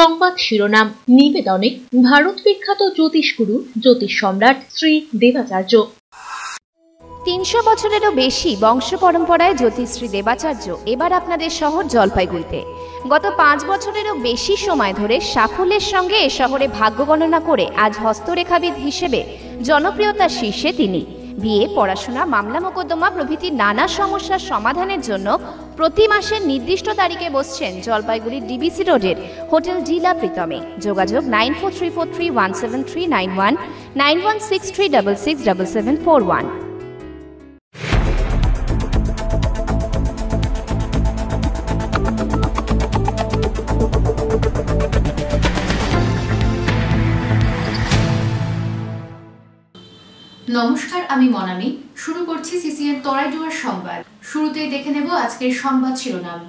সংবাদ শিরোনাম নিবেদনে ভারত বিখ্যাত জ্যোতিষগুরু জ্যোতিষ সম্রাট শ্রী দেবাচার্য। ৩০০ বছরেরও বেশি বংশ পরম্পরায় জ্যোতিষশ্রী দেবাচার্য এবার আপনাদের শহর জলপাইগুড়িতে। গত ৫ বছরেরও বেশি সময় ধরে সাফল্যের সঙ্গে এ শহরে ভাগ্য গণনা করে আজ হস্তরেখাবিদ হিসেবে জনপ্রিয়তার শীর্ষে তিনি। বিয়ে, পড়াশোনা, মামলা মোকদ্দমা প্রভৃতি নানা সমস্যার সমাধানের জন্য প্রতি মাসের নির্দিষ্ট তারিখে বসছেন জলপাইগুড়ির ডিবিসি রোডের হোটেল ডিলা প্রীতমে। যোগাযোগ 9434317391, 9163667741। নমস্কার, আমি মনামি। শুরু করছি সিসিএন তরাইডুয়ার সংবাদ। শুরুতেই দেখে নেব আজকের সংবাদ শিরোনাম।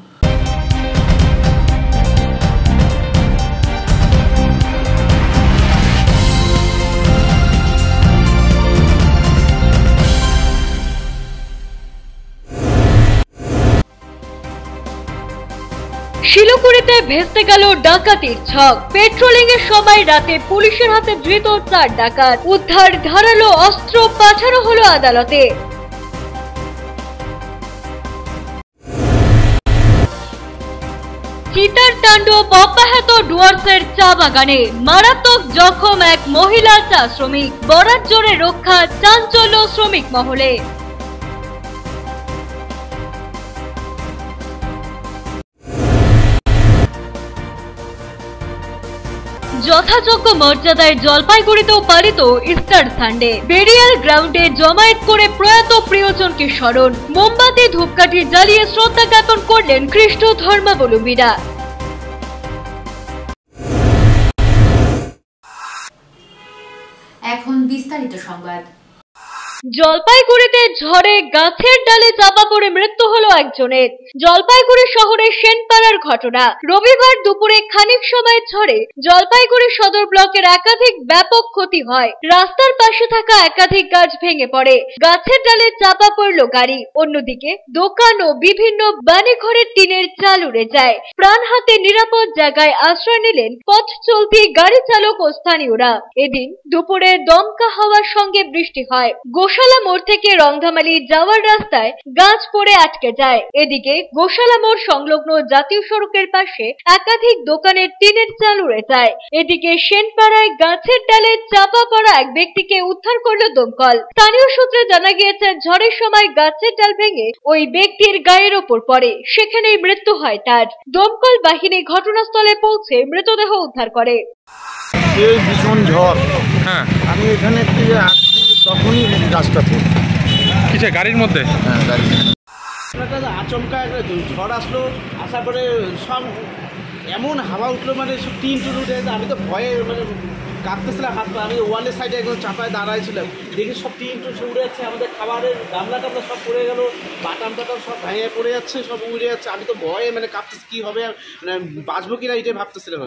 শিলিগুড়িতে ভেস্তে গেল ডাকাতির ছক। পেট্রোলিং এর সময় রাতে পুলিশের হাতে ধৃত 4 ডাকাত। উদ্ধার ধারালো অস্ত্র, পাঠানো হলো আদালতে। চিতার তাণ্ডব অব্যাহত ডুয়ার্সের চা বাগানে। মারাত্মক জখম এক মহিলা চা শ্রমিক। বরাত জোরে রক্ষা, চাঞ্চল্য শ্রমিক মহলে। যথাযোগ্য মর্যাদায় জলপাইগুড়িতেও পালিত ইস্টার সানডে। বেরিয়াল গ্রাউন্ডে জমায়েত করে প্রয়াত প্রিয়জনকে স্মরণ। মোমবাতি ধূপকাঠি জ্বালিয়ে শ্রদ্ধা জ্ঞাপন করলেন খ্রিস্ট ধর্মাবলম্বীরা। এখন বিস্তারিত সংবাদ। জলপাইগুড়িতে ঝড়ে গাছের ডালে চাপা পড়ে মৃত্যু হলো একজনের। জলপাইগুড়ি শহরের সেনপাড়ার ঘটনা। রবিবার দুপুরে খানিক সময় ঝড়ে জলপাইগুড়ি সদর ব্লকের একাধিক ব্যাপক ক্ষতি হয়। রাস্তার পাশে থাকা একাধিক গাছ ভেঙে পড়ে, গাছের ডালে চাপা পড়ল গাড়ি। অন্যদিকে দোকান ও বিভিন্ন বাড়িঘরের টিনের চাল উড়ে যায়। প্রাণ হাতে নিরাপদ জায়গায় আশ্রয় নিলেন পথ চলতি গাড়ি চালক ও স্থানীয়রা। এদিন দুপুরে দমকা হাওয়ার সঙ্গে বৃষ্টি হয়। গোশালা মোড় থেকে রংধামালি যাওয়ার রাস্তায় গাছ পড়ে আটকে যায়। এদিকে গোশালা মোড় সংলগ্ন জাতীয় সড়কের পাশে একাধিক দোকানের টিনের চাল উড়ে যায়। এদিকে সেনপাড়ায় গাছের ডালে চাপা পড়া এক ব্যক্তিকে উদ্ধার করলো দমকল। স্থানীয় সূত্রে জানা গিয়েছে, ঝড়ের সময় গাছের ডাল ভেঙে ওই ব্যক্তির গায়ের ওপর পড়ে, সেখানেই মৃত্যু হয় তার। দমকল বাহিনী ঘটনাস্থলে পৌঁছে মৃতদেহ উদ্ধার করে। এই ভীষণ ঝড়, আমি এখানে তখনই গাছটা কিসে গাড়ির মধ্যে? হ্যাঁ, গাড়ি আচমকা একটা ঝড় আসলো, আসার পরে সব এমন হাওয়া উঠলো, মানে সব টিন টুন উঠে। আমি তো ভয়ে মানে কাঁপতেছিলাম, হাত পা। আমি ওয়ালের সাইডে একদম চাপায় দাঁড়াইছিলাম, দেখি সব টিন টুন সব উড়ে যাচ্ছে। আমাদের খাবারের গামলা টামলা সব পড়ে গেল, বাটাম টাটাম সব ভেঙে পড়ে যাচ্ছে, সব উড়ে যাচ্ছে। আমি তো ভয়ে মানে কাঁপতেছি, কী হবে, মানে বাঁচবো কিনা এটাই ভাবতেছিলাম।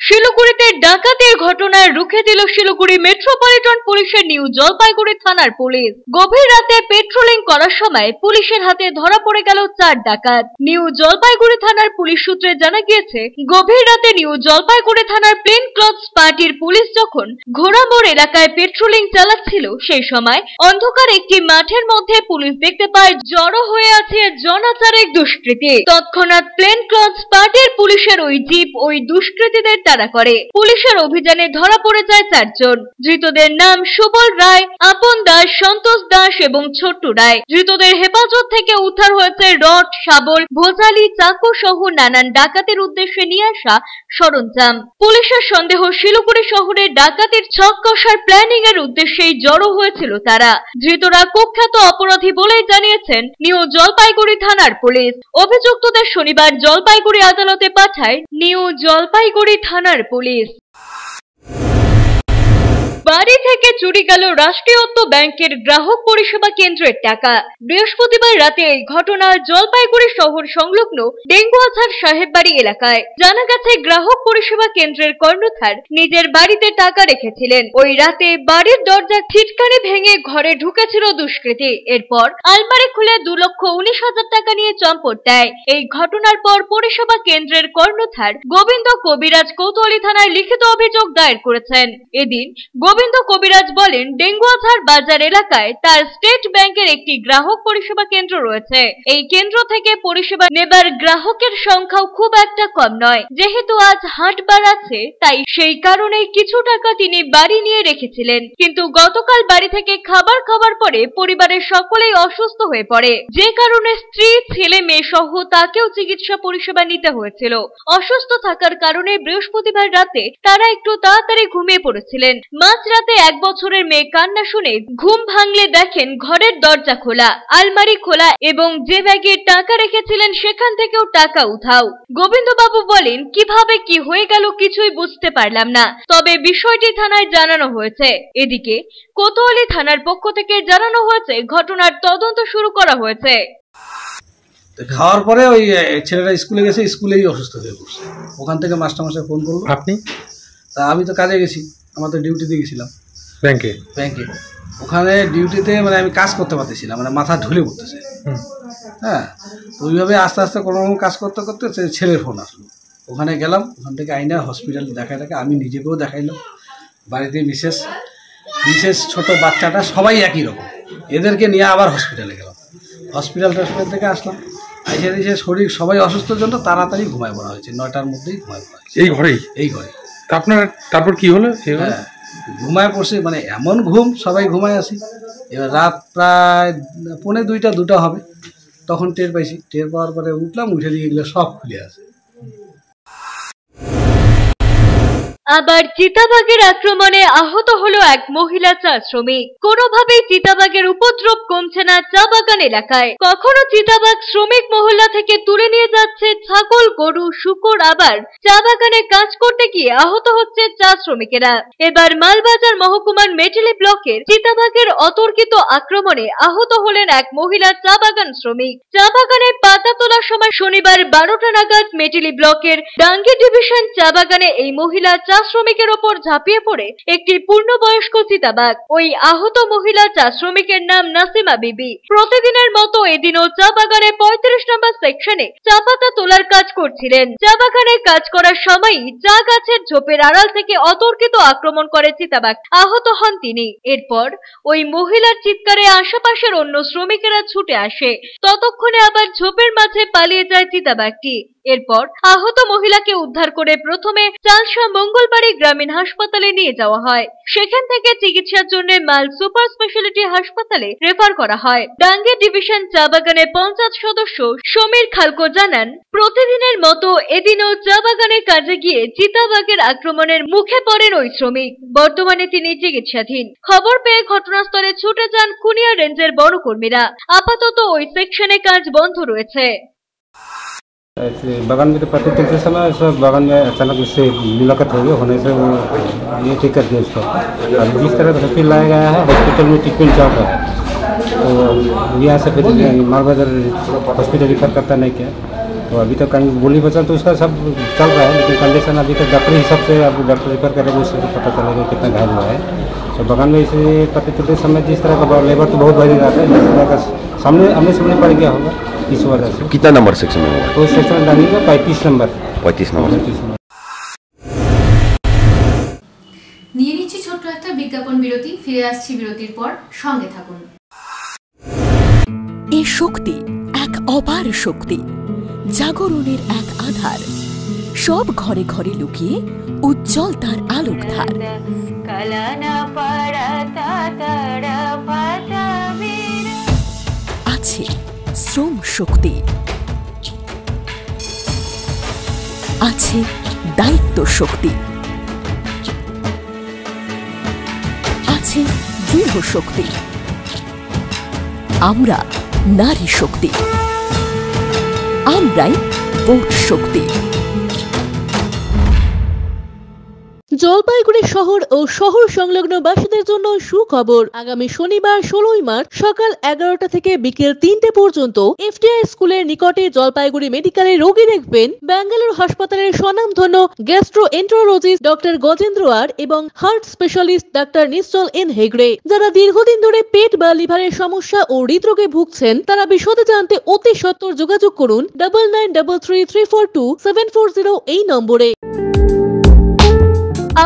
শিলিগুড়িতে ডাকাতির ঘটনায় রুখে দিল শিলিগুড়ি মেট্রোপলিটন পুলিশের নিউ জলপাইগুড়ি থানার পুলিশ। গভীর রাতে পেট্রোলিং করার সময় পুলিশের হাতে ধরা পড়ে গেল 4 ডাকাত। নিউ জলপাইগুড়ি থানার পুলিশ সূত্রে জানা গিয়েছে, গভীর রাতে নিউ জলপাইগুড়ি থানার প্লেন ক্লথস পার্টির পুলিশ যখন ঘোড়ামোড় এলাকায় পেট্রোলিং চালাচ্ছিল, সেই সময় অন্ধকার একটি মাঠের মধ্যে পুলিশ দেখতে পায় জড়ো হয়ে আছে জনাচারেক দুষ্কৃতী। তৎক্ষণাৎ প্লেন ক্লথস পার্টির পুলিশের ওই জিপ ওই দুষ্কৃতীদের তাড়া করে। পুলিশের অভিযানে ধরা পড়ে যায় 4 জন। ধৃতদের নাম সুবল রায়, আপন দাস, সন্তোষ দাস এবং ছোট্টু রায়। ধৃতদের হেফাজত থেকে উদ্ধার হয়েছে রড, শাবল, ভোজালি, চাকু সহ নানান ডাকাতির উদ্দেশ্যে নিয়ে আসা সরঞ্জাম। পুলিশের সন্দেহ, শিলিগুড়ি শহরে ডাকাতির ছক কষার প্ল্যানিং এর উদ্দেশ্যেই জড়ো হয়েছিল তারা। ধৃতরা কুখ্যাত অপরাধী বলেই জানিয়েছেন নিউ জলপাইগুড়ি থানার পুলিশ। অভিযুক্তদের শনিবার জলপাইগুড়ি আদালতে পাঠায় নিউ জলপাইগুড়ি থানার পুলিশ। বাড়ি থেকে চুরি গেল রাষ্ট্রায়ত্ত ব্যাংকের গ্রাহক পরিষেবা কেন্দ্রের টাকা। বৃহস্পতিবার রাতে এই ঘটনা জলপাইগুড়ি শহর সংলগ্ন ডেঙ্গুয়াঝার সাহেববাড়ি এলাকায়। জানা গেছে, গ্রাহক পরিষেবা কেন্দ্রের কর্ণধার নিজের বাড়িতে টাকা রেখেছিলেন। ওই রাতে বাড়ির দরজা ছিটকানি ভেঙে ঘরে ঢুকেছিল দুষ্কৃতী। এরপর আলমারি খুলে 2,19,000 টাকা নিয়ে চম্পট দেয়। এই ঘটনার পর পরিষেবা কেন্দ্রের কর্ণধার গোবিন্দ কবিরাজ কোতোয়ালি থানায় লিখিত অভিযোগ দায়ের করেছেন। এদিন গোবিন্দ কবিরাজ বলেন, ডেঙ্গুয়াঝার বাজার এলাকায় তার স্টেট ব্যাংকের একটি গ্রাহক পরিষেবা কেন্দ্র রয়েছে। এই কেন্দ্র থেকে পরিষেবা নেবার গ্রাহকের সংখ্যাও খুব একটা কম নয়। যেহেতু আজ হাটবার আছে, তাই সেই কারণে কিছু টাকা তিনি বাড়ি নিয়ে রেখেছিলেন। কিন্তু গতকাল বাড়ি থেকে খাবার খাওয়ার পরে পরিবারের সকলেই অসুস্থ হয়ে পড়ে, যে কারণে স্ত্রী, ছেলে মেয়ে সহ তাকেও চিকিৎসা পরিষেবা নিতে হয়েছিল। অসুস্থ থাকার কারণে বৃহস্পতিবার রাতে তারা একটু তাড়াতাড়ি ঘুমিয়ে পড়েছিলেন। মাঝরাতে 1 বছরের মেয়ে কান্না শুনে ঘুম ভাঙলে দেখেন ঘরের দরজা খোলা, আলমারি খোলা এবং যে ব্যাগে টাকা রেখেছিলেন সেখান থেকেও টাকা উধাও। গোবিন্দবাবু বলেন, কিভাবে কি হয়ে গেল কিছুই বুঝতে পারলাম না, তবে বিষয়টি থানায় জানানো হয়েছে। এদিকে কোতোয়ালি থানার পক্ষ থেকে জানানো হয়েছে ঘটনার তদন্ত শুরু করা হয়েছে। খাওয়ার পরে ওই ছেলেটা স্কুলে গেছে, স্কুলেই অসুস্থ হয়ে পড়ছে। ওখান থেকে মাস্টারমশাই ফোন করলো। আপনি? তা আমি তো কাজে গেছি, আমাদের ডিউটিতে গেছিলাম ব্যাংকে। ওখানে ডিউটিতে মানে আমি কাজ করতে পারতেছি না, মানে মাথা ঢুলে পড়তেছে। হ্যাঁ, ওইভাবে আস্তে আস্তে কোনো কাজ করতে করতে ছেলের ফোন আসলো। ওখানে গেলাম, ওখান থেকে আইনা হসপিটালে দেখাই আমি নিজেকেও দেখাইলাম। বাড়িতে মিসেস ছোট বাচ্চাটা সবাই একই রকম, এদেরকে নিয়ে আবার হসপিটালে গেলাম। হসপিটাল থেকে আসলাম, এসে শরীর সবাই অসুস্থর জন্য তাড়াতাড়ি ঘুমায় পড়া হয়েছে। 9টার মধ্যেই ঘুমায় পড়া হয়েছে। এই ঘরে আপনার তারপর কি হলো? হ্যাঁ, ঘুমায় পড়ছে, মানে এমন ঘুম, সবাই ঘুমায় আসি। এবার রাত প্রায় 1:45-2টা হবে, তখন টের পাইছি। টের পাওয়ার পরে উঠলাম, উঠে দিয়ে গেলে সব খুলে আছে। আবার চিতাবাঘের আক্রমণে আহত হলো এক মহিলা চা শ্রমিক। কোনোভাবেই চিতাবাঘের উপদ্রব কমছে না চা বাগান এলাকায়। কখনো চিতাবাঘ শ্রমিক মহল্লা থেকে তুলে নিয়ে যাচ্ছে ছাগল, গরু, শূকর, আবার চা বাগানে কাজ করতে গিয়ে আহত হচ্ছে চা শ্রমিকেরা। এবার মালবাজার মহকুমার মেটেলি ব্লকের চিতাবাঘের অতর্কিত আক্রমণে আহত হলেন এক মহিলা চা বাগান শ্রমিক। চা বাগানে পাতা তোলার সময় শনিবার 12টা নাগাদ মেটেলি ব্লকের ডাঙ্গি ডিভিশন চা বাগানে এই মহিলা চা শ্রমিকের ওপর ঝাঁপিয়ে পড়ে একটি পূর্ণবয়স্ক চিতাবাঘ। ওই আহত মহিলা চা শ্রমিকের নাম নাসিমা বিবি। প্রতিদিনের মতো এদিনও চা বাগানে 35 নম্বর সেকশনে চা পাতা তোলার কাজ করছিলেন। চা বাগানে কাজ করার সময়ই চা গাছের ঝোপের আড়াল থেকে অতর্কিত আক্রমণ করে চিতাবাঘ। আহত হন তিনি। এরপর ওই মহিলার চিৎকারে আশেপাশের অন্য শ্রমিকেরা ছুটে আসে। ততক্ষণে আবার ঝোপের মাঝে পালিয়ে যায় চিতাবাঘটি। এরপর আহত মহিলাকে উদ্ধার করে প্রথমে চালসা মঙ্গলবাড়ি গ্রামীণ হাসপাতালে নিয়ে যাওয়া হয়। সেখান থেকে চিকিৎসার জন্য মাল সুপার স্পেশালিটি হাসপাতালে রেফার করা হয়। ডাঙ্গি ডিভিশন চা বাগানের পঞ্চায়েত সদস্য সমীর খালকো জানান, প্রতিদিনের মতো এদিনও চা বাগানে কাজে গিয়ে চিতাবাঘের আক্রমণের মুখে পড়েন ওই শ্রমিক। বর্তমানে তিনি চিকিৎসাধীন। খবর পেয়ে ঘটনাস্থলে ছুটে যান খুনিয়া রেঞ্জের বড় কর্মীরা। আপাতত ওই সেকশনে কাজ বন্ধ রয়েছে। बागान में तो पत्ते तोड़ते समय सब बागान में अचानक उससे मुलाकात हो गई, होने से वो ये ठीक कर दिया उसको। और जिस तरह हॉस्पिटल लाया गया है, हॉस्पिटल में ट्रीटमेंट चल रहा है, तो यहाँ से फिर मालबाजार हॉस्पिटल रिफर करता नहीं किया। तो अभी तक कहीं गोली बचा तो उसका सब चल रहा है, लेकिन कंडीशन अभी तक डॉक्टर हिसाब से अब डॉक्टर रिफर करेंगे, उससे पता चलेगा कितना घायल हुआ है। तो बागान में इसे पत्ते तोड़ते समय जिस तरह का लेबर तो बहुत भारी रहता है, जिस तरह का सामने पड़ गया होगा, इस वजह से। कितना नंबर सेक्शन में हुआ? वो सेक्शन डाली का 35 नंबर। 35 नंबर। নিয়ে নিচ্ছি ছোট্ট একটা বিজ্ঞাপন বিরতি। ফিরে আসছি বিরতির পর, সঙ্গে থাকুন। এই শক্তি এক অপার শক্তি, জাগরণের এক আধার, সব ঘরে ঘরে লুকিয়ে উজ্জ্বল তার আলোক ধার। আছে শ্রম শক্তি, আছে দায়িত্ব শক্তি, আছে দৃঢ় শক্তি। আমরা নারী শক্তি, আমরাই ভোট শক্তি। জলপাইগুড়ি শহর ও শহর সংলগ্ন বাসীদের জন্য সুখবর। আগামী শনিবার 16 মার্চ সকাল 11টা থেকে বিকেল 3টে পর্যন্ত এফটিআই স্কুলের নিকটে জলপাইগুড়ি মেডিকেলে রোগী দেখবেন বেঙ্গালুরু হাসপাতালের স্বনামধন্য গ্যাস্ট্রোএন্টারোলজিস্ট ডক্টর গজেন্দ্র আর এবং হার্ট স্পেশালিস্ট ডাক্তার নিশ্চল এন হেগড়ে। যারা দীর্ঘদিন ধরে পেট বা লিভারের সমস্যা ও হৃদরোগে ভুগছেন তারা বিশদে জানতে অতি সত্বর যোগাযোগ করুন 9933342740 এই নম্বরে।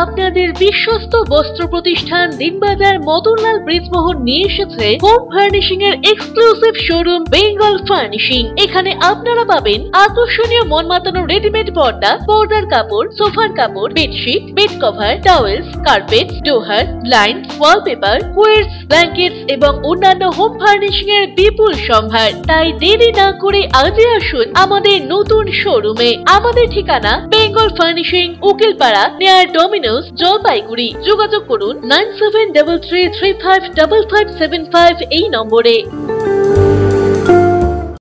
আপনাদের বিশ্বস্ত বস্ত্র প্রতিষ্ঠান দিনবাজার মদনলাল ব্রিজমোহন নিয়ে এসেছে হোম ফার্নিশিং এর এক্সক্লুসিভ শোরুম বেঙ্গল ফার্নিশিং। এখানে আপনারা পাবেন আকর্ষণীয় মন মাতানো রেডিমেড পর্দা, পর্দার কাপড়, সোফার কাপড়, bedsheet, bed cover, towels, carpet, ডোহার, ব্লাইন্ড, ওয়ালপেপার, কুইটস, ব্ল্যাঙ্কেটস এবং অন্যান্য হোম ফার্নিশিং এর বিপুল সম্ভার। তাই দেরি না করে আজই আসুন আমাদের নতুন শোরুমে। আমাদের ঠিকানা Bengal furnishing, Ukilpara, near Domino's, Jalpaiguri. যোগাযোগ করুন 9733355575 এই নম্বরে।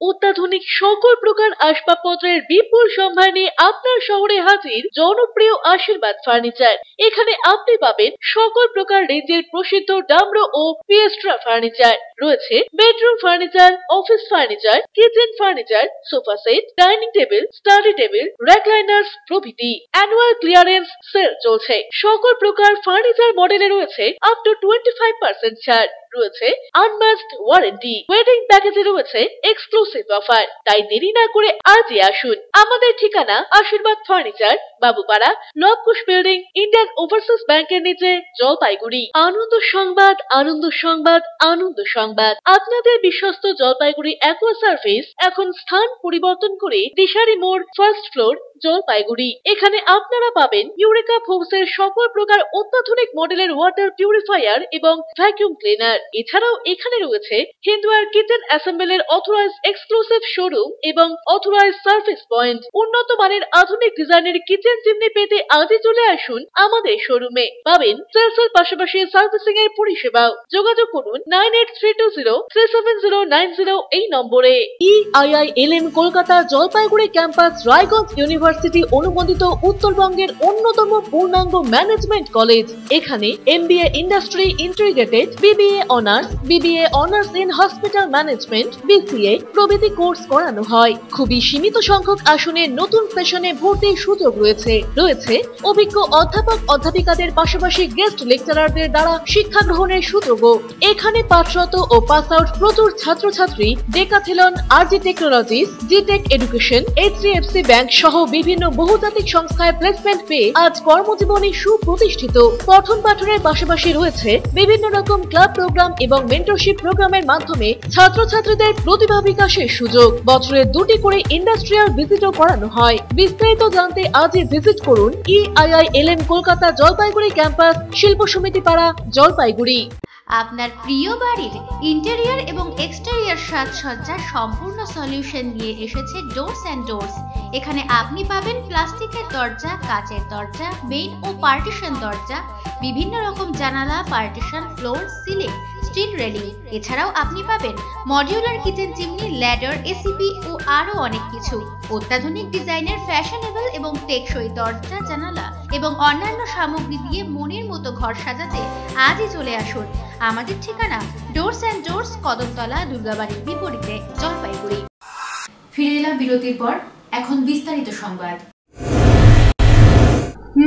অত্যাধুনিক সকল প্রকার আসবাবপত্রের বিপুল সম্ভার নিয়ে আপনার শহরে হাজির জনপ্রিয় আশীর্বাদ ফার্নিচার। এখানে আপনি পাবেন সকল প্রকার রেঞ্জের প্রসিদ্ধ ডামরো ও পিয়েস্ট্রা ফার্নিচার। রয়েছে bedroom furniture, office furniture, kitchen furniture, sofa set, dining table, study table, recliners প্রভৃতি। অ্যানুয়াল ক্লিয়ারেন্স সেল চলছে। সকল প্রকার ফার্নিচার মডেলে রয়েছে আপ টু 25% ছাড়। রয়েছে আনম্যাচড ওয়ারেন্টি। ওয়েডিং প্যাকেজে রয়েছে এক্সক্লুসিভ অফার। তাই দেরি না করে আজই আসুন। আমাদের ঠিকানা Ashirbad furniture, Babupara, Labkush building, Indian overseas ব্যাংকের নিচে, জলপাইগুড়ি। আনন্দ সংবাদ, আনন্দ সংবাদ, আনন্দ সংবাদ। আপনাদের বিশ্বস্ত জলপাইগুড়ি অ্যাকোয়া সার্ভিস এখন স্থান পরিবর্তন করে দিশারি মোড়, ফার্স্ট ফ্লোর, জলপাইগুড়ি। এখানে আপনারা পাবেন ইউরেকা ফোর্বসের সকল প্রকার অত্যাধুনিক মডেলের ওয়াটার পিউরিফায়ার এবং ভ্যাকুয়াম ক্লিনার। এছাড়াও এখানে রয়েছে Hindware kitchen অ্যাসেম্বলের authorize exclusive showroom এবং অথরাইজ সার্ভিস পয়েন্ট। উন্নত মানের আধুনিক ডিজাইনের কিচেন চিমনি পেতে আজই চলে আসুন আমাদের শোরুমে। পাবেন সেলসের পাশাপাশি সার্ভিসিং এর পরিষেবাও। যোগাযোগ করুন 9832037090 এই নম্বরে। EIILM Kolkata Jalpaiguri campus Raiganj university অনুমোদিত উত্তরবঙ্গের অন্যতম পূর্ণাঙ্গ ম্যানেজমেন্ট কলেজ। এখানে MBA industry integrated, BBA honours, BBA honours in hospital management, BCA প্রভৃতি কোর্স করানো হয়। খুবই সীমিত সংখ্যক আসনে নতুন সেশনে ভর্তির সুযোগ রয়েছে। রয়েছে অভিজ্ঞ অধ্যাপক অধ্যাপিকাদের পাশাপাশি গেস্ট লেকচারারদের দ্বারা শিক্ষা গ্রহণের সুযোগও। এখানে পাঠরত ও পাস আউট প্রচুর ছাত্রছাত্রী ডেকাথেলন, RG টেকনোলজিস, জিটেক এডুকেশন, HDFC ব্যাংক সহ বিভিন্ন বহুজাতিক সংস্থায় প্লেসমেন্ট পেয়ে আজ কর্মজীবনে সুপ্রতিষ্ঠিত। পঠন পাঠনের পাশাপাশি রয়েছে বিভিন্ন রকম ক্লাব প্রোগ্রাম এবং মেন্টরশিপ প্রোগ্রামের মাধ্যমে ছাত্রছাত্রীদের প্রতিভা বিকাশের সুযোগ। বছরে 2টি করে ইন্ডাস্ট্রিয়াল ভিজিটও করানো হয়। বিস্তারিত জানতে আজই ভিজিট করুন EIILM কলকাতা জলপাইগুড়ি ক্যাম্পাস, শিল্প সমিতি পাড়া, জলপাইগুড়ি। আপনার প্রিয় বাড়ির ইন্টেরিয়র এবং এক্সটেরিয়র সাজসজ্জার সম্পূর্ণ সলিউশন নিয়ে এসেছে ডোরস অ্যান্ড ডোরস। এখানে আপনি পাবেন প্লাস্টিকের দরজা, কাচের দরজা, মেইন ও পার্টিশন দরজা, বিভিন্ন রকম জানালা, partition, floor, ceiling, steel railing. এছাড়াও আপনি পাবেন modular kitchen chimney, ladder, ACP ও আরো অনেক কিছু। অত্যাধুনিক ডিজাইনের ফ্যাশনেবল এবং টেকসই দরজা, জানালা এবং অন্যান্য সামগ্রী দিয়ে মনের মতো ঘর সাজাতে আজই চলে আসুন। আমাদের ঠিকানা ডোরস অ্যান্ড ডোরস, কদমতলা, দুর্গাবাড়ির বিপরীতে, জলপাইগুড়ি। ফিরে এলাম বিরতির পর। এখন বিস্তারিত সংবাদ।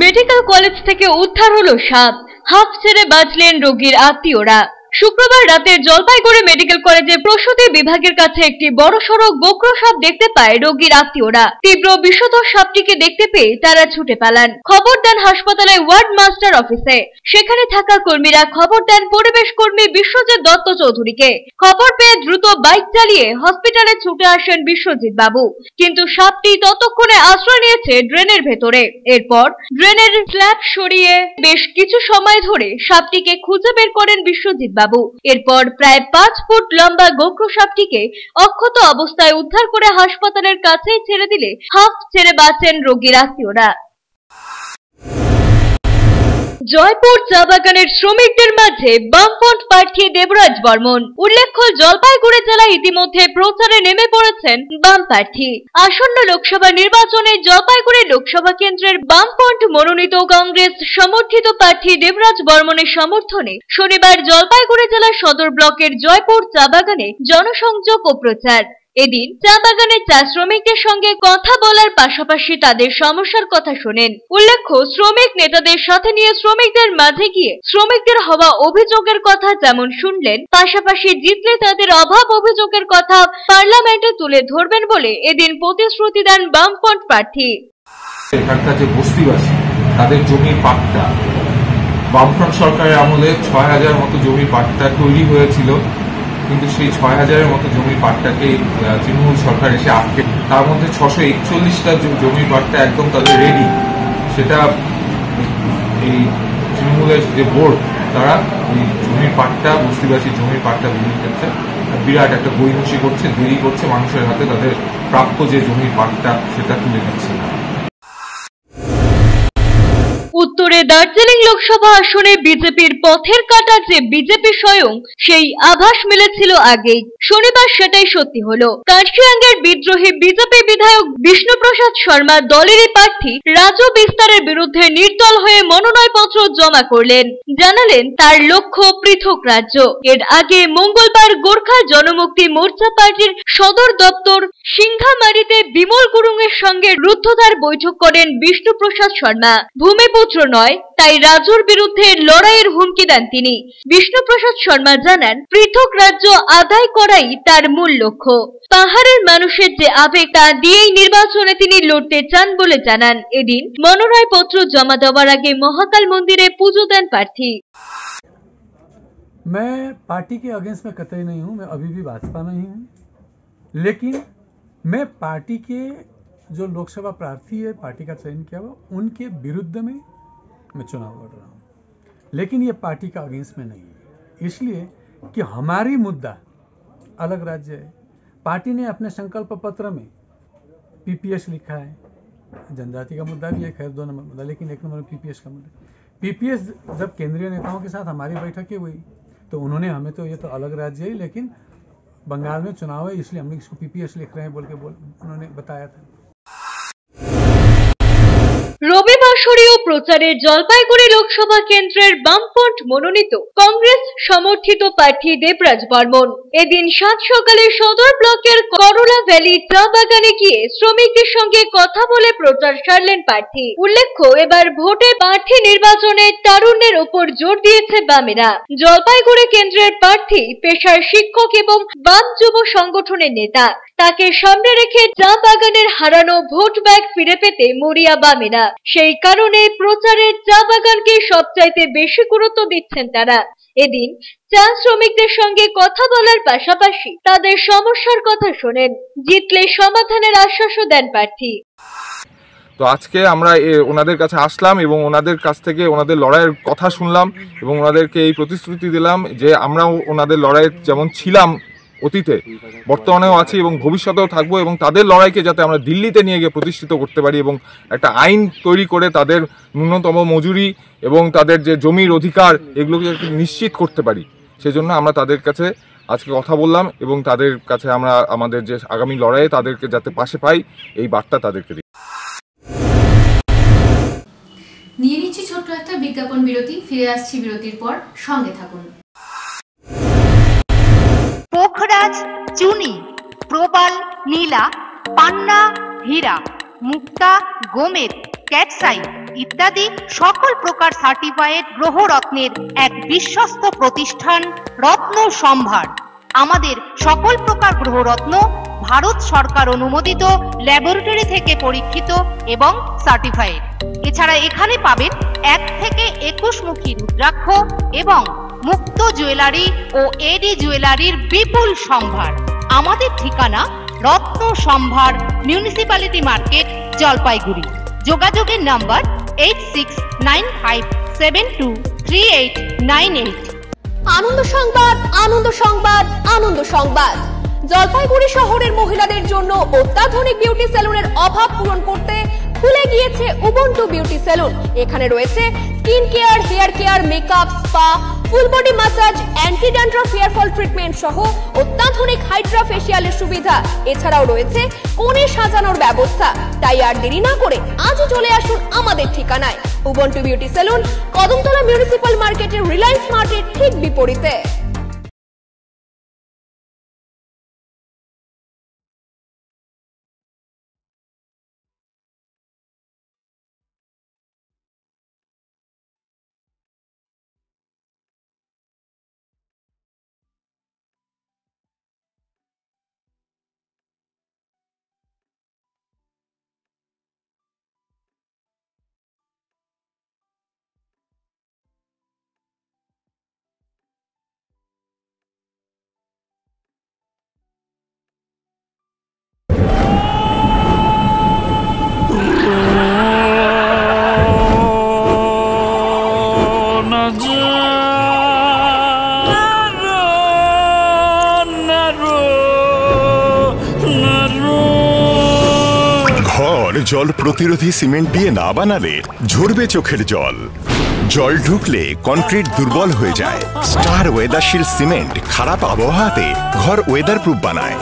মেডিকেল কলেজ থেকে উদ্ধার হলো সাপ, হাঁফ ছেড়ে বাঁচলেন রোগীর আত্মীয়রা। শুক্রবার রাতে জলপাইগুড়ি মেডিকেল কলেজের প্রসূতি বিভাগের কাছে একটি বড়সড় গোগ্র সাপ দেখতে পায় রোগীর আত্মীয়রা। তীব্র বিষধর সাপটিকে দেখতে পেয়ে তারা ছুটে পালান। খবর দেন হাসপাতালের ওয়ার্ড মাস্টার অফিসে। সেখানে থাকা কর্মীরা খবর দেন পরিবেশ কর্মী বিশ্বজিৎ দত্ত চৌধুরীকে। খবর পেয়ে দ্রুত বাইক চালিয়ে হসপিটালে ছুটে আসেন বিশ্বজিৎ বাবু, কিন্তু সাপটি ততক্ষণে আশ্রয় নিয়েছে ড্রেনের ভেতরে। এরপর ড্রেনের স্ল্যাব সরিয়ে বেশ কিছু সময় ধরে সাপটিকে খুঁজে বের করেন বিশ্বজিৎ বাবু। এরপর প্রায় 5 ফুট লম্বা গোগ্র সাপটিকে অক্ষত অবস্থায় উদ্ধার করে হাসপাতালের কাছেই ছেড়ে দিলে হাঁফ ছেড়ে বাঁচেন রোগীর আত্মীয়রা। জয়পুর চা বাগানের শ্রমিকদের মাঝে বামফ্রন্ট প্রার্থী দেবরাজ বর্মন। উল্লেখ্য, জলপাইগুড়ি জেলায় ইতিমধ্যে প্রচারে নেমে পড়েছেন বাম প্রার্থী। আসন্ন লোকসভা নির্বাচনে জলপাইগুড়ি লোকসভা কেন্দ্রের বামফ্রন্ট মনোনীত কংগ্রেস সমর্থিত প্রার্থী দেবরাজ বর্মনের সমর্থনে শনিবার জলপাইগুড়ি জেলার সদর ব্লকের জয়পুর চা বাগানে জনসংযোগ ও প্রচার। এদিন চা বাগানের চা শ্রমিকদের সঙ্গে কথা বলার পাশাপাশি তাদের সমস্যার কথা শোনেন। উল্লেখ্য, শ্রমিক নেতাদের সাথে নিয়ে শ্রমিকদের মাঝে গিয়ে শ্রমিকদের হওয়া অভিযোগের কথা যেমন শুনলেন, পাশাপাশি জিতলে তাদের অভাব অভিযোগের কথা পার্লামেন্টে তুলে ধরবেন বলে এদিন প্রতিশ্রুতি দেন বামফ্রন্ট প্রার্থী। এখানকার যে বস্তিবাসী তাদের জমির পাট্টা বামফ্রন্ট সরকারের আমলে ৬,০০০ মতো জমির পাট্টা তৈরি হয়েছিল, কিন্তু সেই ৬,০০০-এর মতো জমির পাট্টাকে তৃণমূল সরকার এসে আটকে, তার মধ্যে ৬৪১টা জমির পাট্টা একদম তাদের রেডি। সেটা এই তৃণমূলের যে বোর্ড তারা এই জমির পাট্টা বস্তিবাসী জমির পাট্টা বিক্রির ক্ষেত্রে বিরাট একটা গড়িমসি করছে, দেরি করছে, মানুষের হাতে তাদের প্রাপ্য যে জমির পাট্টা সেটা তুলে দিচ্ছে না। উত্তরে দার্জিলিং লোকসভা আসনে বিজেপির পথের কাটা যে বিজেপি স্বয়ং, সেই আভাস মিলেছিল আগেই। শনিবার সেটাই সত্যি হলো। কার্শিয়াঙ্গের বিদ্রোহী বিজেপি বিধায়ক বিষ্ণুপ্রসাদ শর্মা দলেরই প্রার্থী রাজু বিস্তারের বিরুদ্ধে নির্দল হয়ে মনোনয়নপত্র জমা করলেন। জানালেন তার লক্ষ্য পৃথক রাজ্য। এর আগে মঙ্গলবার গোর্খা জনমুক্তি মোর্চা পার্টির সদর দপ্তর সিংঘামারিতে বিমল গুরুং এর সঙ্গে রুদ্ধদ্বার বৈঠক করেন বিষ্ণুপ্রসাদ শর্মা। ভূমিপুত্র নয়, তাই রাজুর বিরুদ্ধে লড়াইয়ের হুমকি দেন তিনি। বিষ্ণুপ্রসাদ শর্মা জানান, পৃথক রাজ্য আদায় করাই তার মূল লক্ষ্য। পাহাড়ের মানুষের যে আবেগ তা দিয়েই নির্বাচনে তিনি লড়তে চান বলে জানান। এদিন মনোনয়নপত্র জমা দেওয়ার আগে মহাকাল মন্দিরে পুজো দেন প্রার্থী। मैं पार्टी के अगेंस्ट में कतई नहीं हूं, मैं अभी भी भाजपा में ही हूं, लेकिन मैं पार्टी के जो लोकसभा प्रार्थी है पार्टी का चयन किया हुआ उनके विरुद्ध में मैं चुनाव लड़ रहा हूं, लेकिन ये पार्टी का अगेंस्ट में नहीं है, इसलिए कि हमारी मुद्दा अलग राज्य है। पार्टी ने अपने संकल्प पत्र में पीपीएस लिखा है, जनजाति का मुद्दा भी है, खैर 2 नंबर मुद्दा, लेकिन 1 नंबर पीपीएस का मुद्दा। पीपीएस जब केंद्रीय नेताओं के साथ हमारी बैठकें हुई तो उन्होंने हमें तो ये तो अलग राज्य है, लेकिन बंगाल में चुनाव है इसलिए हम लोग इसको पीपीएस लिख रहे हैं उन्होंने बताया था। রবিবাসরীয় প্রচারে জলপাইগুড়ি লোকসভা কেন্দ্রের বামফ্রন্ট মনোনীত কংগ্রেস সমর্থিত প্রার্থী দেবরাজ বর্মন এদিন সাত সকালে সদর ব্লকের করলা ভ্যালি চা বাগানে গিয়ে শ্রমিকদের সঙ্গে কথা বলে প্রচার সারলেন প্রার্থী। উল্লেখ্য, এবার ভোটে প্রার্থী নির্বাচনে তারুণ্যের ওপর জোর দিয়েছে বামেরা। জলপাইগুড়ি কেন্দ্রের প্রার্থী পেশার শিক্ষক এবং বাম যুব সংগঠনের নেতা। তাকে সামনে রেখে চা বাগানের হারানো ভোট ব্যাগ ফিরে পেতে মরিয়া বামেরা। সেই কারণে প্রচারে চা বাগানকে সবচাইতে বেশি গুরুত্ব দিচ্ছেন তারা। এদিন চা শ্রমিকদের সঙ্গে কথা বলার পাশাপাশি তাদের সমস্যার কথা শোনেন। জিতলে সমাধানের আশ্বাসও দেন প্রার্থী। তো আজকে আমরা ওনাদের কাছে আসলাম এবং ওনাদের কাছ থেকে ওনাদের লড়াইয়ের কথা শুনলাম এবং ওনাদেরকে এই প্রতিশ্রুতি দিলাম যে আমরাও ওনাদের লড়াইয়ে যেমন ছিলাম অতীতে, বর্তমানেও আছি এবং ভবিষ্যতেও থাকবো, এবং তাদের লড়াইকে যাতে আমরা দিল্লিতে নিয়ে গিয়ে প্রতিষ্ঠিত করতে পারি এবং একটা আইন তৈরি করে তাদের ন্যূনতম মজুরি এবং তাদের যে জমির অধিকার এগুলোকে নিশ্চিত করতে পারি, সেজন্য আমরা তাদের কাছে আজকে কথা বললাম এবং তাদের কাছে আমরা আমাদের যে আগামী লড়াইয়ে তাদেরকে যাতে পাশে পাই এই বার্তা তাদেরকে দিই। নিয়ে নিচ্ছি ছোট্ট একটা বিজ্ঞাপন বিরতি, ফিরে আসছি বিরতির পর, সঙ্গে থাকুন। পোখরাজ চুনি, প্রবাল নীলা, পান্না হীরা, মুক্তা গোমেদ, ক্যাটসাইট ইত্যাদি সকল প্রকার সার্টিফাইড গ্রহরত্নের এক বিশ্বস্ত প্রতিষ্ঠান রত্ন সম্ভার। আমাদের সকল প্রকার গ্রহরত্ন ভারত সরকার অনুমোদিত ল্যাবরেটরি থেকে পরীক্ষিত এবং সার্টিফাইড। এছাড়া এখানে পাবেন 1 থেকে 21 মুখী রুদ্রাক্ষ এবং মুক্ত জুয়েলারি ও এডি জুয়েলারির বিপুল সম্ভার। আমাদের ঠিকানা রত্ন সম্ভার, মিউনিসিপ্যালিটি মার্কেট, জলপাইগুড়ি। যোগাযোগের নাম্বার 8695723898। আনন্দ সংবাদ, আনন্দ সংবাদ, আনন্দ সংবাদ। জলপাইগুড়ি শহরের মহিলাদের জন্য অত্যাধুনিক বিউটি সেলুনের অভাব পূরণ করতে খুলে গিয়েছে উবুন্টু বিউটি সেলুন। এখানে রয়েছে skin care, hair care, makeup, spa, full body massage, anti dandruff hair fall treatment সহ অত্যাধুনিক হাইড্রা ফেসিয়ালের সুবিধা। এছাড়াও রয়েছে কোণে সাজানোর ব্যবস্থা। তাই আর দেরি না করে আজই চলে আসুন আমাদের ঠিকানায়, Ubuntu beauty salon, Kadamtala municipal মার্কেটের রিলায়েন্স মার্টের ঠিক বিপরীতে। জল প্রতিরোধী সিমেন্ট দিয়ে না বানালে ঝরবে চোখের জল। জল ঢুকলে কনক্রিট দুর্বল হয়ে যায়। স্টার ওয়েদারশিল্ড সিমেন্ট খারাপ আবহাওয়াতে ঘর ওয়েদার প্রুফ বানায়।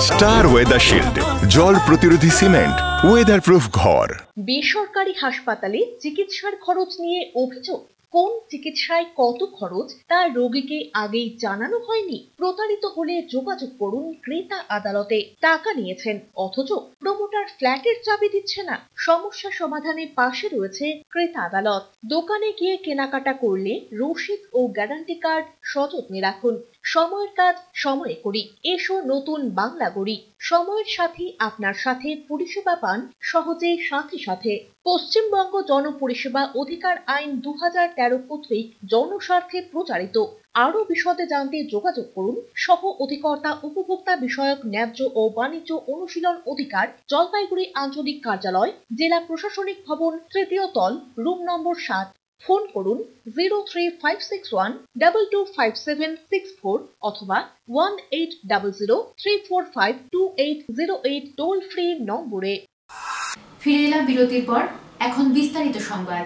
স্টার ওয়েদারশিল্ড, জল প্রতিরোধী সিমেন্ট, ওয়েদার প্রুফ ঘর। বেসরকারি হাসপাতালে চিকিৎসার খরচ নিয়ে অভিযোগ। কোন চিকিৎসায় কত খরচ তা রোগীকে আগেই জানানো হয়নি। প্রতারিত হলে যোগাযোগ করুন ক্রেতা আদালতে। টাকা নিয়েছেন অথচ প্রমোটার ফ্ল্যাটের চাবি দিচ্ছে না। সমস্যা সমাধানে পাশে রয়েছে ক্রেতা আদালত। দোকানে গিয়ে কেনাকাটা করলে রসিদ ও গ্যারান্টি কার্ড সযত্নে রাখুন। সময়ের কাজ সময়ে করি, এসো নতুন বাংলা গড়ি। সময়ের সাথে আপনার সাথে পরিষেবা পান সহজে সাথে সাথে। পশ্চিমবঙ্গ জনপরিষেবা অধিকার আইন 2013 কর্তৃক জনস্বার্থে প্রচারিত। আরো বিশদে জানতে যোগাযোগ করুন সহ অধিকর্তা উপভোক্তা বিষয়ক ন্যায্য ও বাণিজ্য অনুশীলন অধিকার, জলপাইগুড়ি আঞ্চলিক কার্যালয়, জেলা প্রশাসনিক ভবন, তৃতীয় তল, রুম নম্বর 7। ফোন করুন 03561225764 অথবা 1800345280 টোল ফ্রি নম্বরে। ফিরে এলাম বিরতির পর, এখন বিস্তারিত সংবাদ।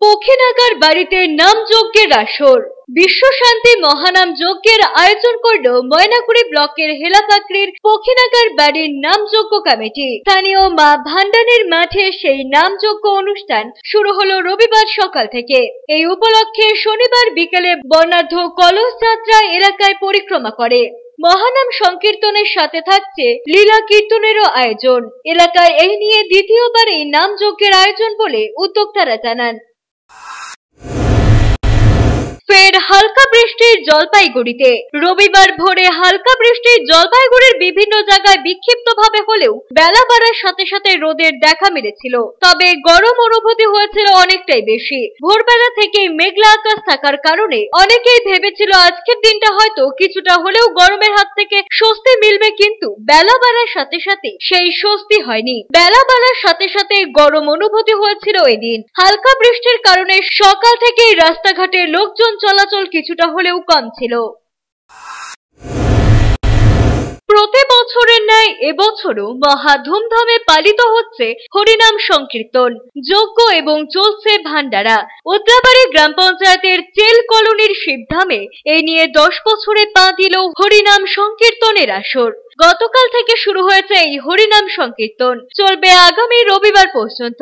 পক্ষীনাগার বাড়িতে নাম যজ্ঞের আসর। বিশ্ব শান্তি মহানাম যজ্ঞের আয়োজন করল ময়নাগুড়ি ব্লকের হেলাপাকড়ির পক্ষীনাগার বাড়ির নাম যজ্ঞ কমিটি। স্থানীয় মা ভান্ডানির মাঠে সেই নাম যজ্ঞ অনুষ্ঠান শুরু হলো রবিবার সকাল থেকে। এই উপলক্ষে শনিবার বিকেলে বর্ণাঢ্য কলস যাত্রা এলাকায় পরিক্রমা করে। মহানাম সংকীর্তনের সাথে থাকছে লীলা কীর্তনেরও আয়োজন। এলাকায় এই নিয়ে দ্বিতীয়বার এই নাম যজ্ঞের আয়োজন বলে উদ্যোক্তারা জানান। ফের হালকা বৃষ্টির জলপাইগুড়িতে। রবিবার ভোরে হালকা বৃষ্টির জলপাইগুড়ির বিভিন্ন জায়গায় বিক্ষিপ্তভাবে হলেও বেলা বাড়ার সাথে সাথে রোদের দেখা মিলেছিল। তবে গরম অনুভূতি হয়েছিল অনেকটাই বেশি। ভোরবেলা থেকেই মেঘলা আকাশ থাকার কারণে অনেকেই ভেবেছিল আজকের দিনটা হয়তো কিছুটা হলেও গরমের হাত থেকে স্বস্তি মিলবে, কিন্তু বেলা বাড়ার সাথে সাথে সেই স্বস্তি হয়নি। বেলা বাড়ার সাথে সাথে গরম অনুভূতি হয়েছিল এদিন। হালকা বৃষ্টির কারণে সকাল থেকেই রাস্তাঘাটে লোকজন চলাচল কিছুটা হলেও কম ছিল। প্রতি বছরের ন্যায় এবছরও মহা ধুমধামে পালিত হচ্ছে হরিনাম সংকীর্তন যজ্ঞ এবং চলছে ভান্ডারা। উদ্রাবাড়ি গ্রাম পঞ্চায়েতের চেল কলোনির শিবধামে এই নিয়ে 10 বছরে পা দিল হরিনাম সংকীর্তনের আসর। গতকাল থেকে শুরু হয়েছে এই হরিনাম সংকীর্তন, চলবে আগামী রবিবার পর্যন্ত।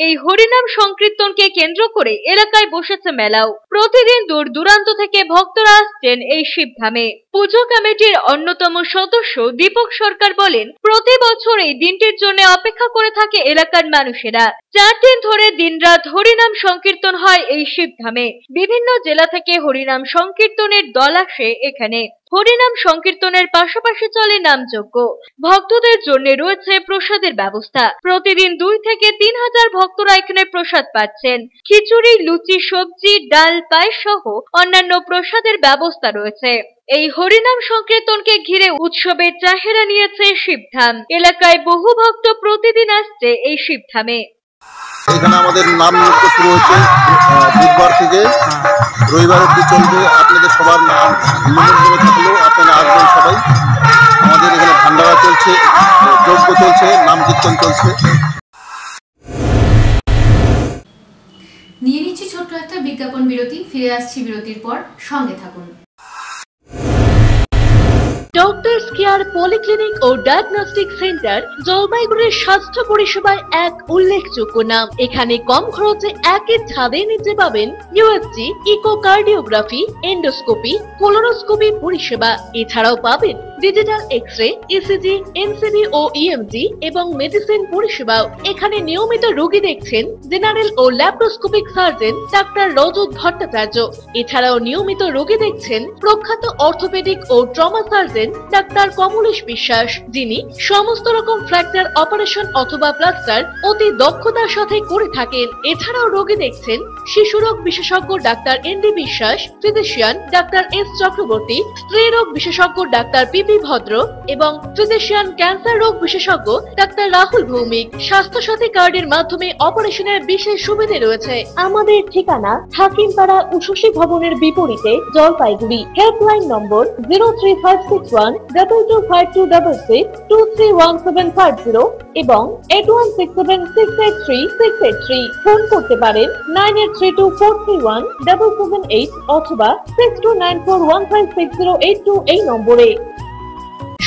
এই হরিনাম সংকীর্তনকে কেন্দ্র করে এলাকায় বসেছে মেলাও। প্রতিদিন দূর দূরান্ত থেকে ভক্তরা আসছেন এই শিবধামে। পুজো কমিটির অন্যতম সদস্য দীপক সরকার বলেন, প্রতি বছর এই দিনটির জন্য অপেক্ষা করে থাকে এলাকার মানুষেরা। 4 দিন ধরে দিনরাত হরিনাম সংকীর্তন হয় এই শিবধামে। বিভিন্ন জেলা থেকে হরিনাম সংকীর্তনের দল আসে এখানে। হরিনাম সংকীর্তনের পাশাপাশি চলে নামযজ্ঞ। ভক্তদের জন্য রয়েছে প্রসাদের ব্যবস্থা। প্রতিদিন 2 থেকে 3 হাজার ভক্তরা এখানে প্রসাদ পাচ্ছেন। খিচুড়ি, লুচি, সবজি, ডাল, পায়েস সহ অন্যান্য প্রসাদের ব্যবস্থা রয়েছে। এই হরিনাম সংকীর্তনকে ঘিরে উৎসবের চাহিদা নিয়েছে শিবধাম। এলাকায় বহু ভক্ত প্রতিদিন আসছে এই শিবধামে। এখানে আমাদের নাম লিখতে শুরু হয়েছে বুধবার থেকে রবিবার অবধি চলবে। আপনাদের সবার নাম নিমন্ত্রণ থাকলেও আপনারা আসবেন সবাই। আমাদের এখানে ভান্ডারা চলছে, যজ্ঞ চলছে, নাম কীর্তন চলছে। নিয়ে নিচ্ছি ছোট্ট একটা বিজ্ঞাপন বিরতি, ফিরে আসছি বিরতির পর, সঙ্গে থাকুন। ডক্টরস কেয়ার পলিক্লিনিক ও ডায়াগনস্টিক সেন্টার জলপাইগুড়ির স্বাস্থ্য পরিষেবায় এক উল্লেখযোগ্য নাম। এখানে কম খরচে একই ছাদের নিচে পাবেন ইউএসজি, ইকোকার্ডিওগ্রাফি, এন্ডোস্কোপি, কোলোনোস্কোপি পরিষেবা। এছাড়াও পাবেন ডিজিটাল এক্স-রে, ইসিজি, এনসিবি ও ইএমজি এবং মেডিসিন পরিষেবাও। এখানে নিয়মিত রোগী দেখছেন জেনারেল ও ল্যাপ্রোস্কোপিক সার্জন ডাক্তার রজত ভট্টাচার্য। এছাড়াও নিয়মিত রোগী দেখছেন প্রখ্যাত অর্থোপেডিক ও ট্রমা সার্জন ডাক্তার কমলেশ বিশ্বাস, যিনি সমস্ত রকম ফ্র্যাকচার অপারেশন অথবা প্লাস্টার অতি দক্ষতার সাথে করে থাকেন। এছাড়াও রোগী দেখছেন শিশুরোগ বিশেষজ্ঞ ডাক্তার এনডি বিশ্বাস, ফিজিশিয়ান ডাক্তার এস চক্রবর্তী, স্ত্রী রোগ বিশেষজ্ঞ ডাক্তার পিপি ভদ্র এবং ফিজিশিয়ান ক্যান্সার রোগ বিশেষজ্ঞ ডাক্তার রাহুল ভৌমিক। স্বাস্থ্য সাথী কার্ডের মাধ্যমে অপারেশনের বিশেষ সুবিধা রয়েছে। আমাদের ঠিকানা হাকিমপাড়া উষসী ভবনের বিপরীতে জলপাইগুড়ি। হেল্পলাইন নম্বর 03561225266, 231750 এবং 8167683683। ফোন করতে পারেন 9832431778 অথবা 6294156082 এই নম্বরে।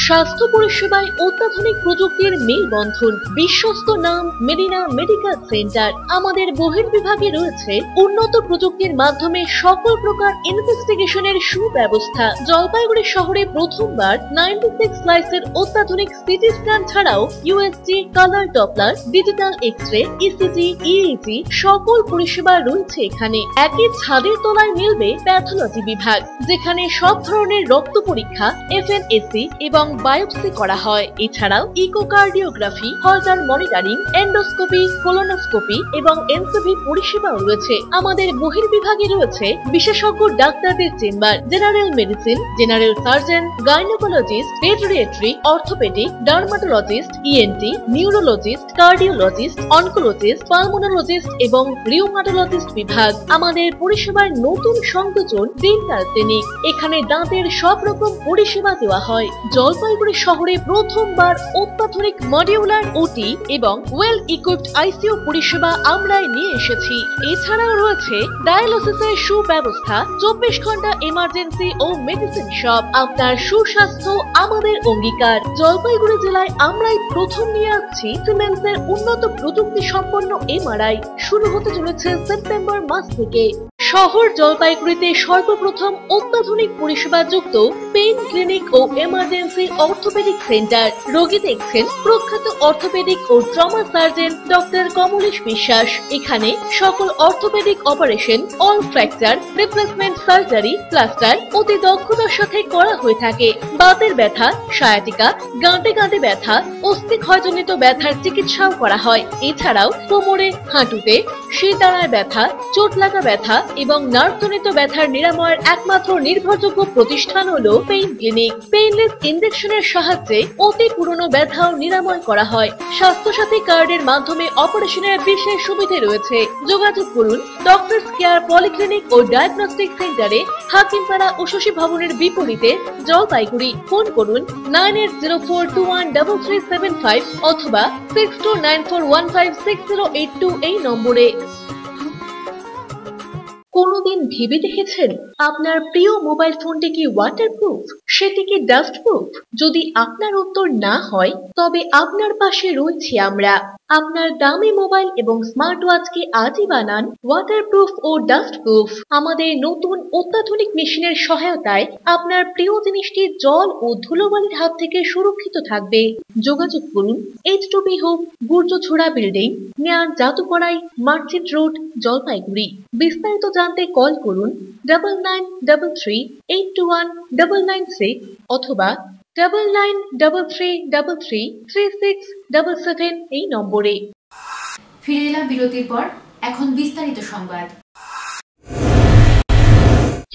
স্বাস্থ্য পরিষেবায় অত্যাধুনিক প্রযুক্তির মেলবন্ধন, বিশ্বস্ত নাম মেরিনা মেডিকেল সেন্টার। আমাদের বহির্বিভাগে রয়েছে উন্নত প্রযুক্তির মাধ্যমে সকল প্রকার ইনভেস্টিগেশনের সুব্যবস্থা। জলপাইগুড়ি শহরে প্রথমবার 96 স্লাইসের অত্যাধুনিক সিটি স্ক্যান ছাড়াও USG, colour doppler, digital x-ray, ECG, EEG সকল পরিষেবা রয়েছে এখানে। একই ছাদের তলায় মিলবে প্যাথোলজি বিভাগ, যেখানে সব ধরনের রক্ত পরীক্ষা, এফএনএসি এবং বায়োপসি করা হয়। এছাড়াও ইকোকার্ডিওগ্রাফি, হলটার মনিটরিং, এন্ডোস্কোপি, কোলোনোস্কোপি এবং এনসিবি পরিষেবাও রয়েছে। আমাদের বহির্বিভাগে রয়েছে বিশেষজ্ঞ ডাক্তারদের chamber, general medicine, general surgeon, gynaecologist, paediatric, orthopaedic, dermatologist, ENT, neurologist, cardiologist, oncologist, pulmonologist এবং রিউমাটোলজিস্ট বিভাগ। আমাদের পরিষেবার নতুন সংযোজন ডেন্টাল ক্লিনিক। এখানে দাঁতের সব রকম পরিষেবা দেওয়া হয়। জলপাইগুড়ি শহরে প্রথমবার অত্যাধুনিক মডিউলার ওটি এবং ওয়েল ইকুইপড আইসিইউ পরিষেবা আমরাই নিয়ে এসেছি। এছাড়াও রয়েছে ডায়ালিসিসের সুব্যবস্থা, 24 ঘন্টা এমার্জেন্সি ও মেডিসিন শপ। আপনার সুস্বাস্থ্য আমাদের অঙ্গীকার। জলপাইগুড়ি জেলায় আমরাই প্রথম নিয়ে আসছি সিমেন্সের উন্নত প্রযুক্তি সম্পন্ন এমআরআই। শুরু হতে চলেছে সেপ্টেম্বর মাস থেকে। শহর জলপাইগুড়িতে সর্বপ্রথম অত্যাধুনিক পরিষেবাযুক্ত পেইন ক্লিনিক ও এমার্জেন্সি অর্থোপেডিক সেন্টার। রোগী দেখছেন প্রখ্যাত অর্থোপেডিক ও ট্রমা সার্জন ডক্টর কমলেশ বিশ্বাস। এখানে সকল orthopaedic operation, all fracture, replacement surgery, plaster অতি দক্ষতার সাথে করা হয়ে থাকে। বাতের ব্যথা, সায়াটিকা, গাঁটে গাঁটে ব্যথা, অস্থিক্ষয়জনিত ব্যথার চিকিৎসাও করা হয়। এছাড়াও কোমরে, হাঁটুতে, শিরদাঁড়ায় ব্যথা, চোট লাগা ব্যথা এবং নার্ভজনিত ব্যথার নিরাময়ের একমাত্র নির্ভরযোগ্য প্রতিষ্ঠান হলো পেইন ক্লিনিক। পেইনলেস ইনজেকশনের সাহায্যে অতি পুরনো ব্যথাও নিরাময় করা হয়। স্বাস্থ্যসাথী কার্ডের মাধ্যমে অপারেশনের বিশেষ সুবিধা রয়েছে। যোগাযোগ করুন ডক্টরস কেয়ার পলিক্লিনিক ও ডায়াগনস্টিক সেন্টারে, হাকিমপাড়া উষসী ভবনের বিপরীতে জলপাইগুড়ি। ফোন করুন 9804213375 অথবা 6294156082 এই নম্বরে। কোনদিন ভেবে দেখেছেন আপনার প্রিয় মোবাইল ফোনটি কি ওয়াটারপ্রুফ, সেটি কি ডাস্টপ্রুফ? যদি আপনার উত্তর না হয় তবে আপনার পাশে রয়েছি আমরা। আপনার দামি মোবাইল এবং স্মার্ট ওয়াচকে আজই বানান ওয়াটারপ্রুফ ও ডাস্টপ্রুফ। আমাদের নতুন অত্যাধুনিক মেশিনের সহায়তায় আপনার প্রিয় জিনিসটি জল ও ধুলোবালির হাত থেকে সুরক্ষিত থাকবে। যোগাযোগ করুন H2B home, Gurjchhara building, near Jadukarai, merchant road, Jalpaiguri. বিস্তারিত জানতে কল করুন 9933821996 অথবা 9933333677 এই নম্বরে। ফিরে এলাম বিরতির পর, এখন বিস্তারিত সংবাদ।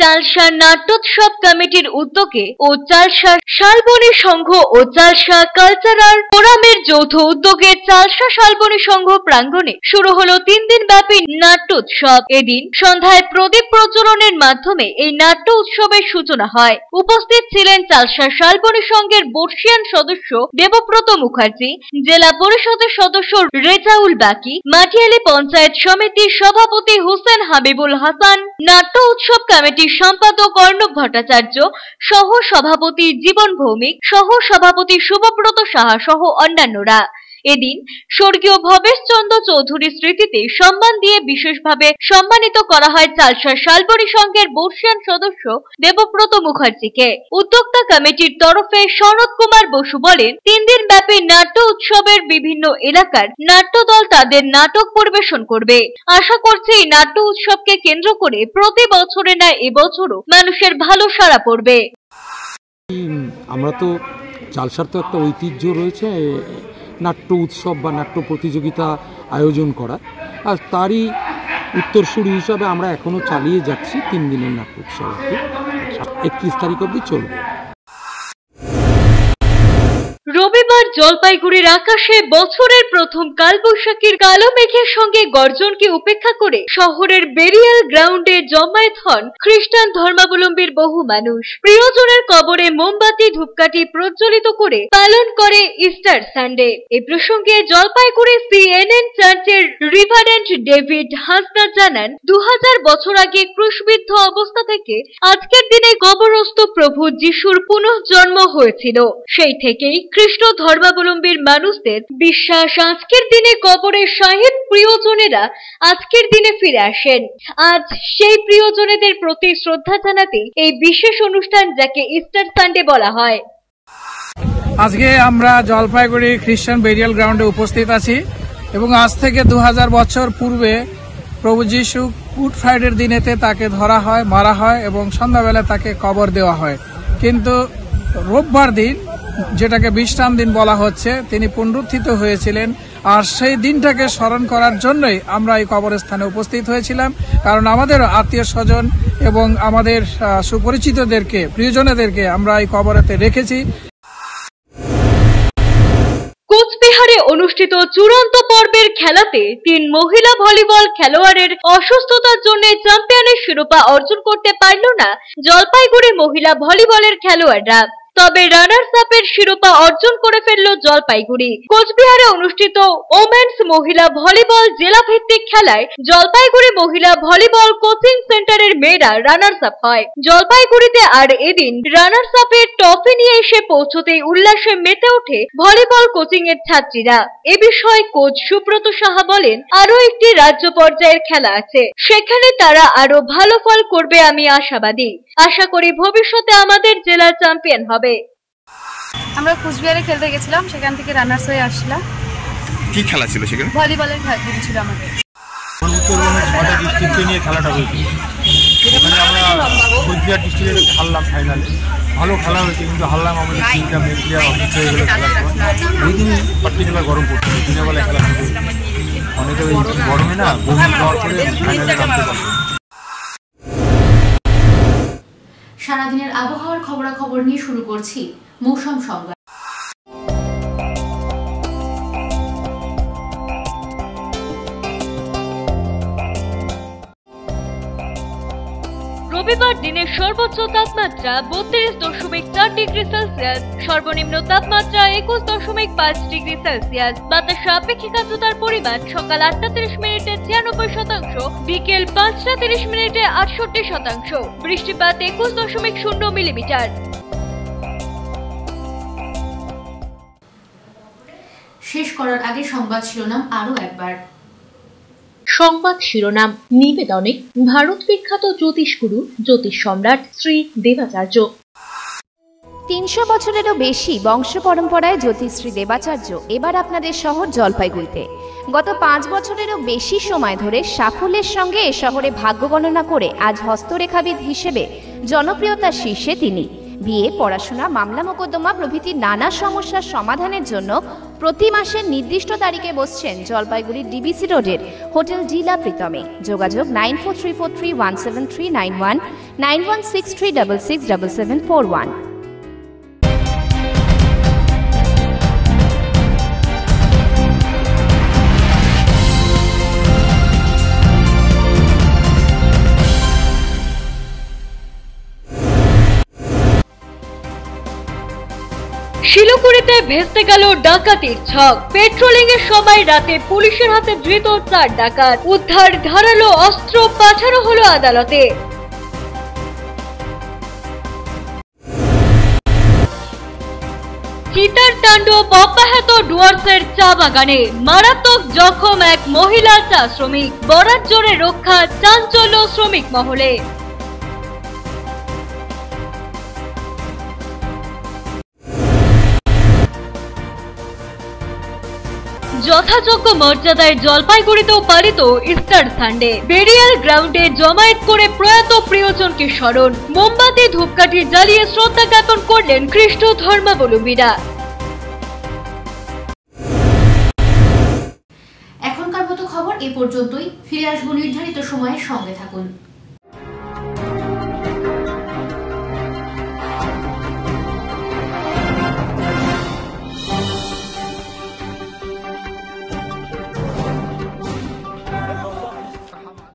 চালসা নাট্যোৎসব কমিটির উদ্যোগে ও চালসা শালবনী সংঘ ও চালসা কালচারাল ফোরামের যৌথ উদ্যোগে চালসা শালবনী সংঘ প্রাঙ্গণে শুরু হলো 3 দিন ব্যাপী নাট্যোৎসব। এদিন সন্ধ্যায় প্রদীপ প্রজ্বলনের মাধ্যমে এই নাট্য উৎসবের সূচনা হয়। উপস্থিত ছিলেন চালসা শালবনী সংঘের বর্ষিয়ান সদস্য দেবব্রত মুখার্জি, জেলা পরিষদের সদস্য রেজাউল বাকি, মাটিয়ালি পঞ্চায়েত সমিতির সভাপতি হোসেন হাবিবুল হাসান, নাট্য উৎসব কমিটির সম্পাদক অর্ণব ভট্টাচার্য, সহ সভাপতি জীবন ভৌমিক, সহ সভাপতি শুভব্রত সাহা সহ অন্যান্যরা। এদিন স্বর্গীয় ভবেশ চন্দ্র চৌধুরীর স্মৃতিতে সম্মান দিয়ে বিশেষভাবে সম্মানিত করা হয় চালসা শালবনী সংঘের বর্ষিয়ান সদস্য দেবব্রত মুখার্জিকে। উদ্যোক্তা কমিটির তরফে সনৎ কুমার বসু বলেন, 3 দিন ব্যাপী নাট্য উৎসবের বিভিন্ন এলাকার নাট্যদল তাদের নাটক পরিবেশন করবে। আশা করছি এই নাট্য উৎসবকে কেন্দ্র করে প্রতি বছরের ন্যায় এবছরও মানুষের ভালো সাড়া পড়বে। আমরা তো চালসার তো একটা ঐতিহ্য রয়েছে নাট্য উৎসব বা নাট্য প্রতিযোগিতা আয়োজন করা, আর তারই উত্তরসূরি হিসাবে আমরা এখনো চালিয়ে যাচ্ছি 3 দিনের নাট্য উৎসব। 31 তারিখ অবধি চলবে। রবিবার জলপাইগুড়ির আকাশে বছরের প্রথম কালবৈশাখীর কালো মেঘের সঙ্গে গর্জনকে উপেক্ষা করে শহরের বেরিয়াল গ্রাউন্ডে জমায়েত হন খ্রিস্টান ধর্মাবলম্বীর বহু মানুষ। প্রিয়জনের কবরে মোমবাতি ধূপকাঠি প্রজ্বলিত করে পালন করে ইস্টার সানডে। এ প্রসঙ্গে জলপাইগুড়ি CNN চার্চের রিভারেন্ড ডেভিড হাসনা জানান, 2000 বছর আগে ক্রুশবিদ্ধ অবস্থা থেকে আজকের দিনে কবরস্থ প্রভু যিশুর পুনঃজন্ম হয়েছিল। সেই থেকেই খ্রিস্ট ধর্মাবলম্বীর মানুষদের বিশ্বাস আজকের দিনে কবরের শাহিদ প্রিয়জনেরা আজকের দিনে ফিরে আসেন। আজ সেই প্রিয়জনেদের প্রতি শ্রদ্ধা জানাতে এই বিশেষ অনুষ্ঠান, যাকে ইস্টার সানডে বলা হয়। আজকে আমরা জলপাইগুড়ি খ্রিস্টান বেরিয়াল গ্রাউন্ডে উপস্থিত আছি এবং আজ থেকে 2000 বছর পূর্বে প্রভু যিশু গুড ফ্রাইডের দিনেতে তাকে ধরা হয়, মারা হয় এবং সন্ধ্যাবেলা তাকে কবর দেওয়া হয়। কিন্তু রোববার দিন, যেটাকে বিশ্রাম দিন বলা হচ্ছে, তিনি পুনরুত্থিত হয়েছিলেন। আর সেই দিনটাকে স্মরণ করার জন্যই আমরা এই কবরস্থানে উপস্থিত হয়েছিলাম, কারণ আমাদের আত্মীয় স্বজন এবং আমাদের সুপরিচিতদেরকে, প্রিয়জনেদেরকে আমরা এই কবরেতে রেখেছি। কোচবিহারে অনুষ্ঠিত চূড়ান্ত পর্বের খেলাতে 3 মহিলা ভলিবল খেলোয়াড়ের অসুস্থতার জন্য চ্যাম্পিয়নের শিরোপা অর্জন করতে পারল না জলপাইগুড়ি মহিলা ভলিবলের খেলোয়াড়রা। তবে রানার্স আপের শিরোপা অর্জন করে ফেলল জলপাইগুড়ি। কোচবিহারে অনুষ্ঠিত ওমেন্স মহিলা ভলিবল জেলা ভিত্তিক খেলায় জলপাইগুড়ি মহিলা ভলিবল কোচিং সেন্টারের মেয়েরা রানার্স আপ হয় জলপাইগুড়িতে। আর এদিন রানার্স আপের ট্রফি নিয়ে এসে পৌঁছতেই উল্লাসে মেতে ওঠে ভলিবল কোচিং এর ছাত্রীরা। এ বিষয়ে কোচ সুব্রত সাহা বলেন, আরো একটি রাজ্য পর্যায়ের খেলা আছে, সেখানে তারা আরো ভালো ফল করবে। আমি আশাবাদী, আশা করি ভবিষ্যতে আমাদের জেলা চ্যাম্পিয়ন হবে। আমরা কুচবিহারে খেলতে গেছিলাম, সেখান থেকে রানার্স হয়ে আসলাম। কি খেলা ছিল সেখানে? ভলিবলের খেলা ছিল আমাদের। উত্তরবঙ্গের 6টা ডিস্ট্রিক্টকে নিয়ে খেলাটা হয়েছে। ওখানে আমরা কুচবিহার ডিস্ট্রিক্টে হারলাম ফাইনালে। ভালো খেলা হয়েছে, কিন্তু হারলাম। আমাদের টিমটা মেন প্লেয়ার অসুস্থ হয়ে গেলো খেলার সময়। এই দিন পার্টিকুলার গরম পড়ছে, দিনের বেলা খেলা শুরু হয়েছে। অনেকে ওই গরমে না বমি যাওয়ার পরে ফাইনালে নামতে পারবে। সারাদিনের আবহাওয়ার খবরাখবর নিয়ে শুরু করছি মৌসুম সংবাদ। রবিবার দিনের সর্বোচ্চ তাপমাত্রা 32.4 ডিগ্রি সেলসিয়াস, সর্বনিম্ন তাপমাত্রা 21.5 ডিগ্রি সেলসিয়াস। বাতাসে আপেক্ষিক আর্দ্রতার পরিমাণ সকাল 8:30 মিনিটে 96%, বিকেল 5:30 মিনিটে 68%, বৃষ্টিপাত 21.0 মিলিমিটার। শেষ করার আগে সংবাদ শিরোনাম আরো একবার। সংবাদ শিরোনাম নিবেদনে ভারত বিখ্যাত জ্যোতিষগুরু জ্যোতিষ সম্রাট শ্রী দেবাচার্য। 300 বছরেরও বেশি বংশ পরম্পরায় জ্যোতিশ্রী দেবাচার্য এবার আপনাদের শহর জলপাইগুড়িতে। গত 5 বছরেরও বেশি সময় ধরে সাফল্যের সঙ্গে এ শহরে ভাগ্য গণনা করে আজ হস্তরেখাবিদ হিসেবে জনপ্রিয়তার শীর্ষে তিনি। বিয়ে, পড়াশোনা, মামলা মোকদ্দমা প্রভৃতি নানা সমস্যার সমাধানের জন্য প্রতি মাসের নির্দিষ্ট তারিখে বসছেন জলপাইগুড়ি ডিবিসি রোডের হোটেল ডিলা প্রীতমে। যোগাযোগ 9434317391, 9163667741। শিলিগুড়িতে ভেস্তে গেল ডাকাতির ছক। পেট্রোলিং এর সময় রাতে পুলিশের হাতে ধৃত 4 ডাকাত। উদ্ধার ধারালো অস্ত্র, পাঠানো হলো আদালতে। চিতার তাণ্ডব অব্যাহত ডুয়ার্সের চা বাগানে। মারাত্মক জখম এক মহিলা চা শ্রমিক। বরাত জোরে রক্ষা, চাঞ্চল্য শ্রমিক মহলে। যথাযোগ্য মর্যাদায় জলপাইগুড়িতেও পালিত ইস্টার সানডে। বেরিয়াল গ্রাউন্ডে জমায়েত করে প্রয়াত প্রিয়জনকে স্মরণ। মোমবাতি ধূপকাঠি জ্বালিয়ে শ্রদ্ধা জ্ঞাপন করলেন খ্রিস্ট ধর্মাবলম্বীরা। এখনকার মতো খবর এ পর্যন্তই। ফিরে আসবো নির্ধারিত সময়ের সঙ্গে থাকুন।